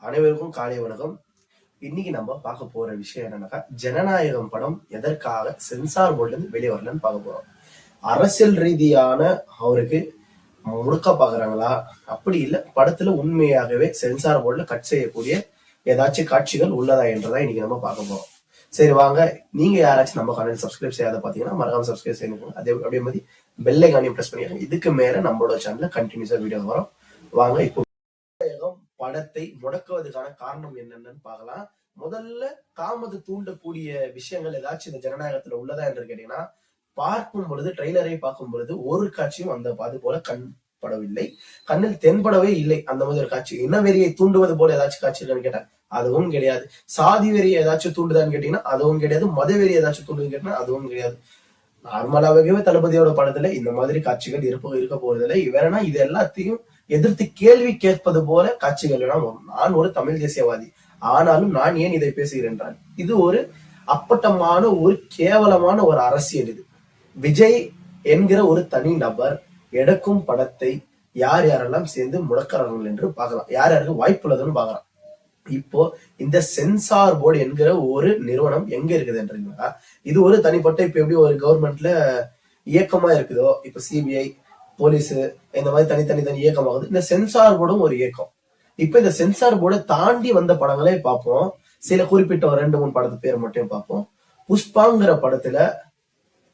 அனைவருக்கும் காலை வணக்கம். இன்னைக்கு நம்ம பார்க்க போற விஷயம் என்னன்னாக்கா, ஜனநாயகம் படம் எதற்காக சென்சார் போர்டுல இருந்து வெளியே வரலன்னு பார்க்க போறோம். அரசியல் ரீதியான அவருக்கு முழுக்க பாக்குறாங்களா, அப்படி இல்ல படத்துல உண்மையாகவே சென்சார் போர்டுல கட் செய்யக்கூடிய ஏதாச்சும் காட்சிகள் உள்ளதா என்றதா இன்னைக்கு நம்ம பார்க்க போறோம். சரி வாங்க, நீங்க யாராச்சும் நம்ம சேனல் சப்ஸ்கிரைப் செய்யாத பாத்தீங்கன்னா மறக்காம சப்ஸ்கிரைப் செய்யணும். அதே மாதிரி பெல் ஐகானையும் பிரஸ் பண்ணிடுங்க. இதுக்கு மேல நம்மளோட சேனல்ல கண்டினியூஸா வீடியோ வரும். வாங்க இப்போ படத்தை முடக்குவதற்கான காரணம் என்னன்னு பார்க்கலாம். முதல்ல காமத்தை தூண்டக்கூடிய விஷயங்கள் ஏதாச்சும் இந்த ஜனநாயகத்துல உள்ளதா என்று கேட்டீங்கன்னா, பார்க்கும் பொழுது ட்ரெய்லரை பார்க்கும் பொழுது ஒரு காட்சியும் அது போல கண்படவில்லை, கண்ணில் தென்படவே இல்லை. அந்த மாதிரி ஒரு காட்சி. இனவெறியை தூண்டுவது போல ஏதாச்சும் காட்சி இருக்கான்னு கேட்டேன், அதுவும் கிடையாது. சாதி வெறியை ஏதாச்சும் தூண்டுதான்னு கேட்டீங்கன்னா அதுவும் கிடையாது. மதவெறி ஏதாச்சும் தூண்டுதுன்னு கேட்டீங்கன்னா அதுவும் கிடையாது. நார்மலாகவே தளபதியோட படத்துல இந்த மாதிரி காட்சிகள் இருக்க போறதில்லை. வேறனா இது எல்லாத்தையும் எதிர்த்து கேள்வி கேட்பது போல காட்சிகள் எல்லாம் வரும். நான் ஒரு தமிழ் தேசியவாதி, ஆனாலும் நான் ஏன் இதை பேசுகிறேன் என்றால், இது ஒரு அப்பட்டமான ஒரு கேவலமான ஒரு அரசியல். இது விஜய் என்கிற ஒரு தனி நபர் எடுக்கும் படத்தை யார் யாரெல்லாம் சேர்ந்து முடக்கிறார்கள் என்று பார்க்கலாம், யார் யாருக்கு வாய்ப்பு உள்ளதுன்னு பார்க்கலாம். இப்போ இந்த சென்சார் போர்டு என்கிற ஒரு நிறுவனம் எங்க இருக்குது என்றீங்களா, இது ஒரு தனிப்பட்ட இப்ப எப்படி ஒரு கவர்மெண்ட்ல இயக்கமா இருக்குதோ, இப்ப சிபிஐ, போலீஸ், இந்த மாதிரி தனி இயக்கமாகுது. இந்த சென்சார் போர்டும் ஒரு இயக்கம். இப்ப இந்த சென்சார் போர்டை தாண்டி வந்த படங்களே பார்ப்போம். சில குறிப்பிட்ட ஒரு 2-3 படத்து பேர் மட்டும் பார்ப்போம். புஷ்பாங்கிற படத்துல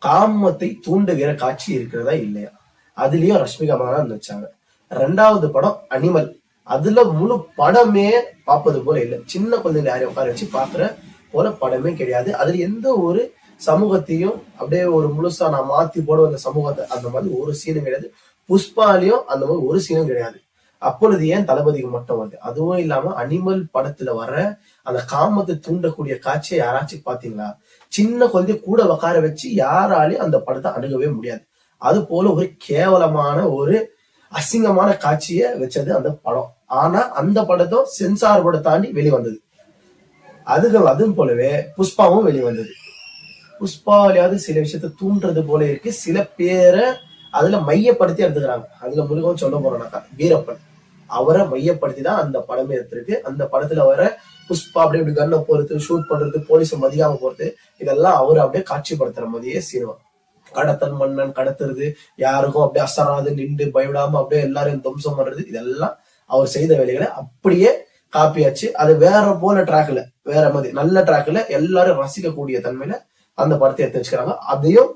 காமத்தை தூண்டுகிற காட்சி இருக்கிறதா இல்லையா, அதுலயும் ரஷ்மிகா மந்தனா வச்சாங்க. 2வது படம் அனிமல், அதுல முழு படமே பார்ப்பது போல இல்லை. சின்ன குழந்தைங்க யாரையும் உட்கார வச்சு பாக்குற போல படமே கிடையாது. அதுல எந்த ஒரு சமூகத்தையும் அப்படியே ஒரு முழுசா நான் மாத்தி போட அந்த சமூகத்தை அந்த மாதிரி ஒரு சீனும் கிடையாது. புஷ்பாலையும் அந்த மாதிரி ஒரு சீனும் கிடையாது. அப்பொழுது ஏன் தளபதிக்கு மட்டும் வருது? அதுவும் இல்லாம அனிமல் படத்துல வர அந்த காமத்தை தூண்டக்கூடிய காட்சியை யாராச்சும் பாத்தீங்களா? சின்ன குழந்தைய கூட உட்கார வச்சு யாராலையும் அந்த படத்தை அணுகவே முடியாது. அது போல ஒரு கேவலமான ஒரு அசிங்கமான காட்சியை வச்சது அந்த படம். ஆனா அந்த படத்தை சென்சார் போர்டை தாண்டி வெளிவந்தது. அதுவும் போலவே புஷ்பாவும் வெளிவந்தது. புஷ்பாவிலாவது சில விஷயத்த தூண்டுறது போல இருக்கு. சில பேரை அதுல மையப்படுத்தி எடுத்துக்கிறாங்க. அதுல முருகன் சொல்ல போறோம்னாக்கா வீரப்பன், அவரை மையப்படுத்தி தான் அந்த படமே எடுத்திருக்கு. அந்த படத்துல வர புஷ்பா அப்படியே இப்படி கண்ணை போறது, ஷூட் பண்றது, போலீஸை மதியாம போறது, இதெல்லாம் அவரு அப்படியே காட்சிப்படுத்துற மாதிரியே சினிமா. கடத்தல் மன்னன் கடத்துறது, யாருக்கும் அப்படியே அசராது நின்று பயவிடாம அப்படியே எல்லாரையும் துவம்சம் பண்றது, இதெல்லாம் அவர் செய்த வேலைகளை அப்படியே காப்பியாச்சு. அது வேற போல ட்ராக்ல, வேற மாதிரி நல்ல ட்ராக்ல எல்லாரும் ரசிக்கக்கூடிய தன்மையில அந்த படத்தை எடுத்து வச்சுக்கிறாங்க. அதையும்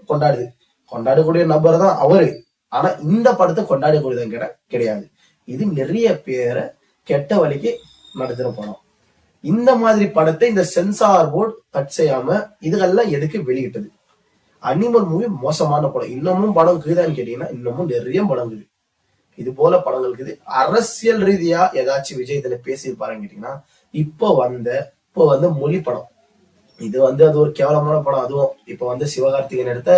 கொண்டாடக்கூடிய நபர் தான் அவரு. ஆனா இந்த படத்தை கொண்டாடக்கூடியது கிடையாது. இது நிறைய பேரை கெட்ட வழிக்கு நடத்துற படம். இந்த மாதிரி படத்தை இந்த சென்சார் போர்டு கட் செய்யாம இதுகெல்லாம் எதுக்கு வெளியிட்டது? அனிமல் மூவி மோசமான படம். இன்னமும் படம் இருக்குதான்னு கேட்டீங்கன்னா இன்னமும் நிறைய படம் இருக்குது. இது போல படங்கள் இருக்குது. அரசியல் ரீதியா ஏதாச்சும் விஜய் இதுல பேசியிருப்பாருன்னு கேட்டீங்கன்னா, இப்போ வந்து மொழி படம். இது அது ஒரு கேவலமான படம். அதுவும் இப்ப சிவகார்த்திகேயன் எடுத்த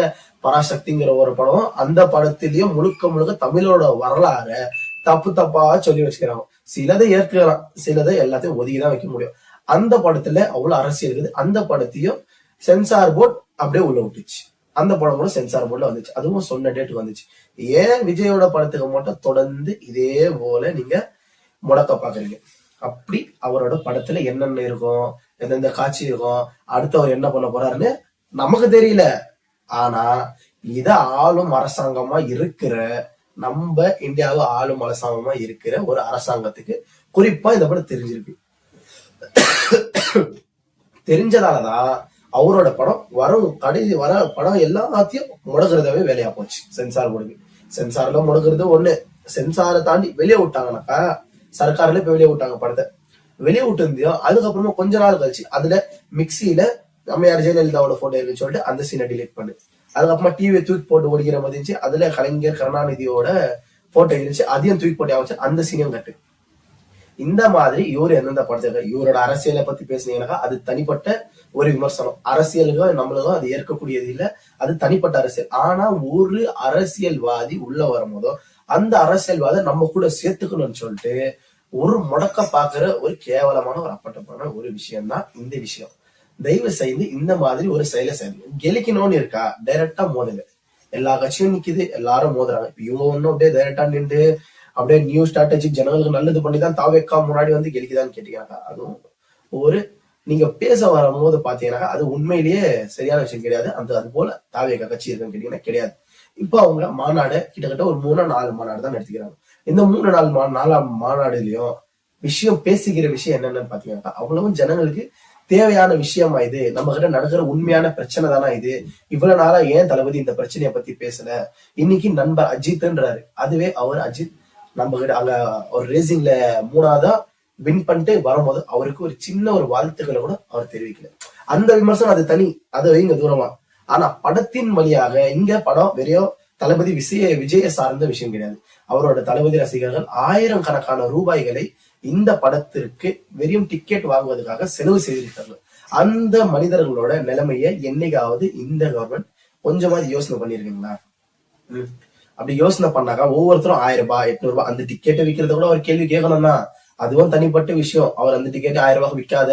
பராசக்திங்கிற ஒரு படம். அந்த படத்திலயும் முழுக்க தமிழோட வரலாற தப்பா சொல்லி வச்சுக்கிறாங்க. சிலதை ஏற்கலாம், சிலதை எல்லாத்தையும் ஒதுக்கிதான் வைக்க முடியும். அந்த படத்துல அவ்வளவு அரசியல் இருக்குது. அந்த படத்தையும் சென்சார் போர்டு அப்படியே உள்ள விட்டுச்சு. அந்த படம் கூட சென்சார் போர்டுல வந்துச்சு. அதுவும் சொன்ன டேட்டுக்கு வந்துச்சு. ஏன் விஜயோட படத்துக்கு மட்டும் தொடர்ந்து இதே போல நீங்க முடக்க பாக்குறீங்க? அப்படி அவரோட படத்துல என்னென்ன இருக்கும், எந்தெந்த காட்சி இருக்கும், அடுத்தவர் என்ன பண்ண போறாருன்னு நமக்கு தெரியல. ஆனா இத ஆளும் அரசாங்கமா இருக்கிற, நம்ம இந்தியாவை ஆளும் அரசாங்கமா இருக்கிற ஒரு அரசாங்கத்துக்கு குறிப்பா இந்த படம் தெரிஞ்சிருக்கு. தெரிஞ்சதாலதான் அவரோட படம் வர படம் எல்லாத்தையும் முடக்கிறதாவே வேலையா போச்சு சென்சார் போர்டுக்கு. சென்சார்ல முடக்கிறது ஒண்ணு, சென்சாரை தாண்டி வெளியே விட்டாங்கன்னாக்கா, சர்க்கார்ல இப்ப வெளியே விட்டாங்க படத்தை. வெளியே விட்டு இருந்தோம். அதுக்கப்புறமா கொஞ்ச நாள் கழிச்சு அதுல மிக்சியில அம்மையார் ஜெயலலிதாவோட போட்டோ இருக்குன்னு சொல்லிட்டு அந்த சீனை டிலீட் பண்ணு. அதுக்கப்புறமா டிவியை தூக்கி போட்டு ஓடிக்கிற மாதிரி இருந்துச்சு. அதுல கலைஞர் கருணாநிதியோட போட்டோ இருந்துச்சு, அதையும் தூக்கி போட்டு ஆச்சு. அந்த சீனையும் கட்டு. இந்த மாதிரி இவரு எந்தெந்த படத்தை இவரோட அரசியலை பத்தி பேசுனீங்கன்னாக்கா அது தனிப்பட்ட ஒரு விமர்சனம். அரசியலுக்கும் நம்மளுக்கும் அது ஏற்கக்கூடியது இல்லை, அது தனிப்பட்ட அரசியல். ஆனா ஒரு அரசியல்வாதி உள்ள வரும்போதோ அந்த அரசியல்வாத நம்ம கூட சேர்த்துக்கணும்னு சொல்லிட்டு ஒரு முடக்க பாக்குற ஒரு கேவலமான ஒரு அப்பட்டமான ஒரு விஷயம் தான் இந்த விஷயம். தயவு செய்து இந்த மாதிரி ஒரு செயலை செய்யுங்க. கெலிக்கணும்னு இருக்கா, டைரக்டா மோதுங்க. எல்லா கட்சியும் நிக்குது, எல்லாரும் மோதுறாங்க. இப்ப இவங்க ஒன்னும் அப்படியே டைரக்டா நின்று அப்படியே நியூ ஸ்ட்ராட்டஜி ஜனங்களுக்கு நல்லது பண்ணி தான் தாவேக்கா முன்னாடி வந்து கெலிக்குதான்னு கேட்டீங்கன்னா அதுவும் ஒரு நீங்க பேச வரும்போது பாத்தீங்கன்னா அது உண்மையிலேயே சரியான விஷயம் கிடையாது. அது போல தாவேக்கா கட்சி இருக்குன்னு கேட்டீங்கன்னா கிடையாது. இப்போ அவங்க மாநாடு கிட்டத்தட்ட ஒரு 3-4 மாநாடு தான் நடத்திக்கிறாங்க. இந்த 3-4 மாநாடுலயும் விஷயம் பேசுகிற விஷயம் என்னன்னு பாத்தீங்கன்னா அவ்வளவும் ஜனங்களுக்கு தேவையான விஷயமா இது, நம்ம கிட்ட நடக்கிற உண்மையான பிரச்சனை தானா இது, இவ்வளவு நாளா ஏன் தளபதி இந்த பிரச்சனையை பத்தி பேசல, இன்னைக்கு நண்பர் அஜித்ன்றாரு, அதுவே அவர் அஜித் நம்ம கிட்ட அங்க ஒரு ரேசிங்ல 3ஆவதா வின் பண்ணிட்டு வரும்போது அவருக்கு ஒரு சின்ன ஒரு வாழ்த்துக்களை கூட அவர் தெரிவிக்கல. அந்த விமர்சனம் அது தனி, அதை வைங்க தூரமா. ஆனா படத்தின் வழியாக இங்க படம் வெறும் தளபதி விஜய சார்ந்த விஷயம் கிடையாது. அவரோட தளபதி ரசிகர்கள் 1000 கணக்கான ரூபாய்களை இந்த படத்திற்கு வெறும் டிக்கெட் வாங்குவதற்காக செலவு செய்திருக்கார்கள். அந்த மனிதர்களோட நிலைமையை என்னைக்காவது இந்த கவர்மெண்ட் கொஞ்சமாவது யோசனை பண்ணிருக்கீங்களா? அப்படி யோசனை பண்ணாக்கா ஒவ்வொருத்தரும் 1000 ரூபாய் 800 ரூபாய் அந்த டிக்கெட்டை விற்கிறத கூட ஒரு கேள்வி கேட்கணும்னா அதுவும் தனிப்பட்ட விஷயம். அவர் அந்த டிக்கெட் 1000 ரூபாய் விற்காத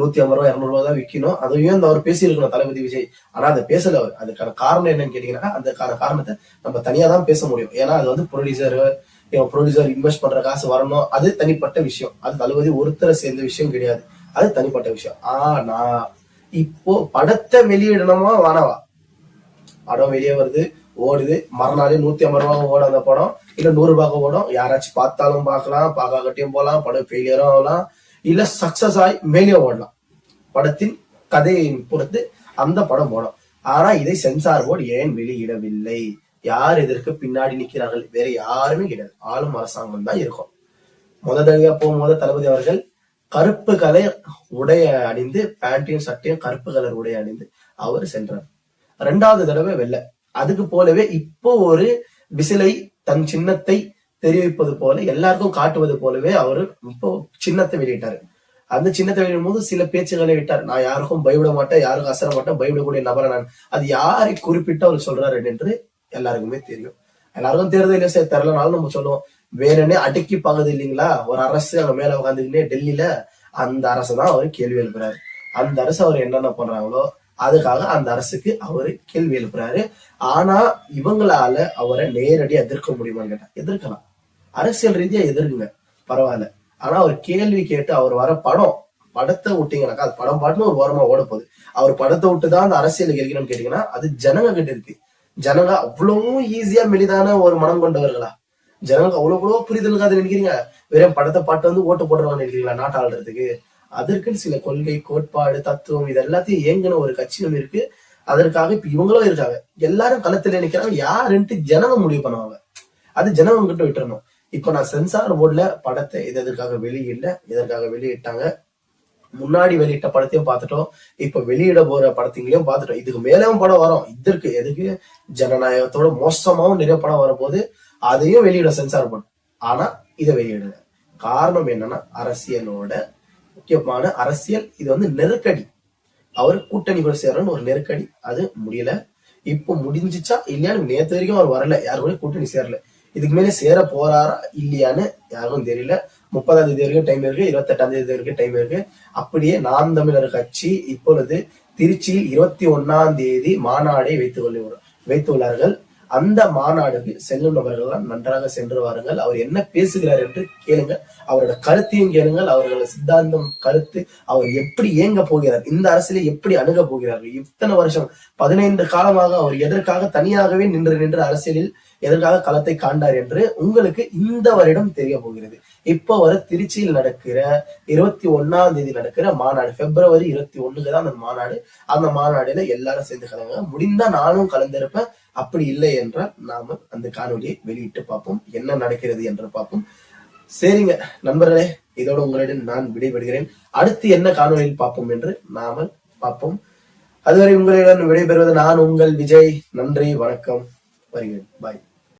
150 ரூபாய் 200 ரூபாய் தான் விற்கணும். அதையும் அவர் பேசியிருக்கணும் தளபதி விஜய். ஆனா அதை பேசல அவர். அதுக்கான காரணம் என்னன்னு கேட்டீங்கன்னா அதுக்கான காரணத்தை நம்ம தனியா தான் பேச முடியும். ஏன்னா அது வந்து ப்ரொடியூசர் இன்வெஸ்ட் பண்ற காசு வரணும், அது தனிப்பட்ட விஷயம். அது தளபதி ஒருத்தரை சேர்ந்த விஷயம் கிடையாது, அது தனிப்பட்ட விஷயம். ஆனா இப்போ படத்தை வெளியிடணுமா வானவா? படம் வெளியே வருது, ஓடுது, மறுநாளே 150 ரூபாய் ஓடும் அந்த படம், இல்ல 100 ரூபாய்க்கு ஓடும். யாராச்சும் பார்த்தாலும் பார்க்கலாம், பார்க்காட்டியும் போகலாம், படம் ஃபெயிலியரும் ஆகலாம், இல்ல சக்சஸ் ஆகி மேலேயே ஓடலாம். படத்தின் கதையை பொறுத்து அந்த படம் ஓடும். ஆனா இதை சென்சார் போர்டு ஏன் வெளியிடவில்லை? யார் இதற்கு பின்னாடி நிற்கிறார்கள்? வேற யாருமே கிடையாது, ஆளும் அரசாங்கம் தான் இருக்கும். தடவையா போகும்போது தளபதி அவர்கள் கருப்பு கலர் உடைய அணிந்து, பேண்டையும் சட்டையும் கருப்பு கலர் உடைய அணிந்து அவர் சென்றார். 2வது தடவை வெள்ள. அதுக்கு போலவே இப்போ ஒரு விசிலை தன் சின்னத்தை தெரிவிப்பது போல எல்லாருக்கும் காட்டுவது போலவே அவரு இப்போ சின்னத்தை வெளியிட்டாரு. அந்த சின்னத்தை வெளியிடும் போது சில பேச்சுகளை விட்டார். நான் யாருக்கும் பயப்பட மாட்டேன், யாருக்கும் அசர மாட்டேன், பயப்படக்கூடிய நபரை நான். அது யாரை குறிப்பிட்டு அவர் சொல்றாரு என்று எல்லாருக்குமே தெரியும். எல்லாருக்கும் தெரியுது இல்லையா சார்? தெரியலனாலும் நம்ம சொல்லுவோம், வேணும்னே அடக்கி பாக்குது இல்லைங்களா ஒரு அரசு அங்க மேல உட்காந்துக்கிட்டே டெல்லியில. அந்த அரசை தான் அவரு கேள்வி எழுப்புறாரு. அந்த அரசு அவர் என்னென்ன பண்றாங்களோ அதுக்காக அந்த அரசுக்கு அவரு கேள்வி எழுப்புறாரு. ஆனா இவங்களால அவரை நேரடியா எதிர்க்க முடியுமான்னு கேட்டா எதிர்க்கலாம், அரசியல் ரீதியா எதிர்க்குங்க, பரவாயில்ல. ஆனா அவர் கேள்வி கேட்டு அவர் வர படத்தை விட்டீங்கன்னாக்கா அது படம் பாட்டுன்னு ஒரு ஓரமா ஓட போகுது. அவர் படத்தை விட்டுதான் அந்த அரசியல் கேட்கணும்னு கேட்டீங்கன்னா அது ஜனங்க கிட்ட இருக்கு. ஜனங்க அவ்வளவு ஈஸியா மெலிதான ஒரு மனம் கொண்டவர்களா? ஜனங்களுக்கு அவ்வளவு புரிதலுக்கு அதை நினைக்கிறீங்க? வெறும் படத்தை பாட்டு வந்து ஓட்டு போடுறவங்க நினைக்கிறீங்களா நாட்டு ஆளுறதுக்கு? அதற்குன்னு சில கொள்கை, கோட்பாடு, தத்துவம் இது எல்லாத்தையும் இயங்கின ஒரு கட்சியும் இருக்கு. அதற்காக இப்ப இவங்களும் இருக்காங்க. எல்லாரும் களத்துல நினைக்கிறாங்க, யாருன்ட்டு ஜனங்க முடிவு பண்ணுவாங்க. அது ஜனங்க கிட்ட விட்டுறணும். இப்ப நான் சென்சார் போர்டுல படத்தை எதற்காக வெளியிடல, எதற்காக வெளியிட்டாங்க, முன்னாடி வெளியிட்ட படத்தையும் பார்த்துட்டோம், இப்ப வெளியிட போற படத்தையும் பார்த்துட்டோம். இதுக்கு மேலும் படம் வரும். எதுக்கு ஜனநாயகத்தோட மோசமாவும் நிறைய படம் வரும்போது அதையும் வெளியிட சென்சார் போர்டு. ஆனா இதை வெளியிடல. காரணம் என்னன்னா அரசியலோட முக்கியமான அரசியல். இது வந்து நெருக்கடி. அவர் கூட்டணி கூட சேரன்னு ஒரு நெருக்கடி, அது முடியல. இப்போ முடிஞ்சிச்சா இல்லையான்னு நேற்று வரைக்கும் அவர் வரல, யாரு கூட கூட்டணி சேரல. இதுக்கு மேலே சேர போறாரா இல்லையான்னு யாருக்கும் தெரியல. 30ஆம் தேதி வரைக்கும் டைம் இருக்கு, 28ஆம் தேதி வரைக்கும் டைம் இருக்கு. அப்படியே நாம் தமிழர் கட்சி இப்பொழுது திருச்சியில் 21ஆம் தேதி மாநாடை வைத்துள்ளார்கள். அந்த மாநாடுக்கு செல்லும் நபர்கள் நன்றாக சென்று வாருங்கள். அவர் என்ன பேசுகிறார் என்று கேளுங்கள், அவரோட கருத்தையும் கேளுங்கள், அவர்களோட சித்தாந்தம் கருத்து, அவர் எப்படி இயங்க போகிறார், இந்த அரசியலை எப்படி அணுக போகிறார்கள். இத்தனை வருஷம் 15 காலமாக அவர் எதற்காக தனியாகவே நின்று அரசியலில் எதற்காக களத்தை காண்டார் என்று உங்களுக்கு இந்த வருடம் தெரிய போகிறது. இப்போ வர திருச்சியில் நடக்கிற 21ஆம் தேதி நடக்கிற மாநாடு, பிப்ரவரி 21க்கு தான் அந்த மாநாடு. அந்த மாநாடுல எல்லாரும் சேர்ந்து கலங்க. முடிந்தா நானும் கலந்திருப்பேன். அப்படி இல்லை என்றால் நாம அந்த காணொலியை வெளியிட்டு பார்ப்போம், என்ன நடக்கிறது என்று பார்ப்போம். சரிங்க நண்பர்களே, இதோட உங்களிடம் நான் விடைபெறுகிறேன். அடுத்து என்ன காணொலியில் பார்ப்போம் என்று நாம பார்ப்போம். அதுவரை உங்களிடம் விடைபெறுவது நான் உங்கள் விஜய். நன்றி, வணக்கம், வருகிறேன், பாய்.